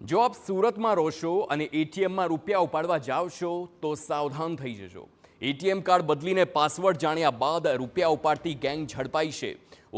જો આપ સુરતમાં રહો છો અને એટીએમમાં રૂપિયા ઉપાડવા જાવ છો તો સાવધાન થઈ જજો। એટીએમ કાર્ડ બદલીને પાસવર્ડ જાણ્યા બાદ રૂપિયા ઉપાડતી ગેંગ ઝડપાઈ છે।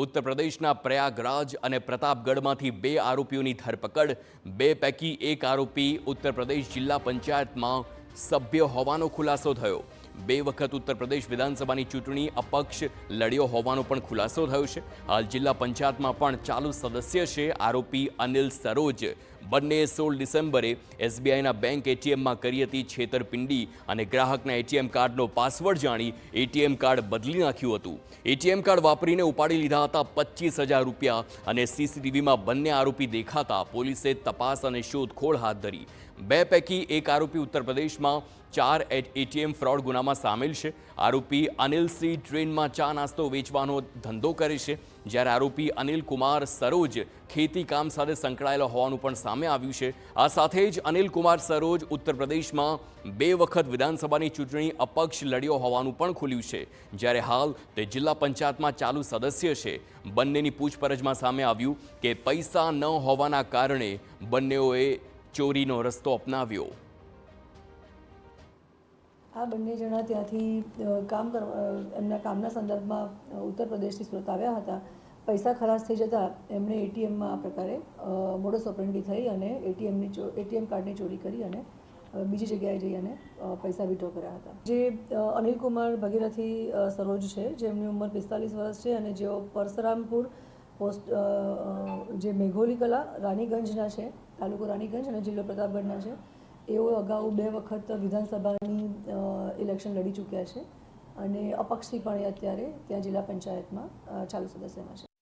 ઉત્તર પ્રદેશના પ્રયાગરાજ અને પ્રતાપગઢમાંથી 2 આરોપીઓની ધરપકડ। 2 પૈકી એક આરોપી ઉત્તર પ્રદેશ જિલ્લા પંચાયતમાં સભ્ય હોવાનો ખુલાસો થયો। 2 વખત ઉત્તર પ્રદેશ વિધાનસભાની ચૂંટણી અપક્ષ લડ્યો હોવાનો પણ ખુલાસો થયો છે। હાલ જિલ્લા પંચાયતમાં પણ ચાલુ સદસ્ય છે આરોપી અનિલ સરોજ। બંને 16 ડિસેમ્બરે એસબીઆઈના બેંક એટીએમમાં કરી હતી છેતરપિંડી અને ગ્રાહકના એટીએમ કાર્ડનો પાસવર્ડ જાણી એટીએમ કાર્ડ બદલી નાખ્યું હતું। એટીએમ કાર્ડ વાપરીને ઉપાડી લીધા હતા 25,000 રૂપિયા અને સીસીટીવીમાં બંને આરોપી દેખાતા પોલીસે તપાસ અને શોધખોળ હાથ ધરી। 2 પૈકી એક આરોપી ઉત્તર પ્રદેશમાં 4 એટીએમ ફ્રોડ ગુનામાં સામેલ છે। આરોપી અનિલ સિંહ ટ્રેનમાં ચા નાસ્તો વેચવાનો ધંધો કરે છે, જ્યારે આરોપી અનિલ કુમાર સરોજ ખેતી કામ સાથે સંકળાયેલો હોવાનું પણ સામે આવ્યું છે। આ સાથે જ અનિલ કુમાર સરોજ ઉત્તર પ્રદેશમાં 2 વખત વિધાનસભાની ચૂંટણી અપક્ષ લડ્યો હોવાનું પણ ખુલ્યું છે, જ્યારે હાલ તે જિલ્લા પંચાયતમાં ચાલુ સદસ્ય છે। બંનેની પૂછપરછમાં સામે આવ્યું કે પૈસા ન હોવાના કારણે બંનેઓએ ચોરીનો રસ્તો અપનાવ્યો। આ બંને જણા ત્યાંથી એમના કામના સંદર્ભમાં ઉત્તર પ્રદેશથી સુરત આવ્યા હતા। પૈસા ખલાસ થઈ જતાં એમણે એટીએમમાં આ પ્રકારે મોડસ ઓપરેન્ડી થઈ અને એટીએમ કાર્ડની ચોરી કરી અને બીજી જગ્યાએ જઈ અને પૈસા વિડ્રો કર્યા હતા। જે અનિલ કુમાર ભગીરથી સરોજ છે, જેમની ઉંમર 45 વર્ષ છે અને જેઓ પરસરામપુર પોસ્ટ જે મેઘોલી કલા રાણીગંજના છે, તાલુકો રાણીગંજ અને જિલ્લો પ્રતાપગઢના છે। એઓ અગાઉ 2 વખત વિધાનસભાની ઇલેક્શન લડી ચૂક્યા છે અને અપક્ષથી પણ અત્યારે ત્યાં જિલ્લા પંચાયતમાં ચાલુ સદસ્યમાં છે।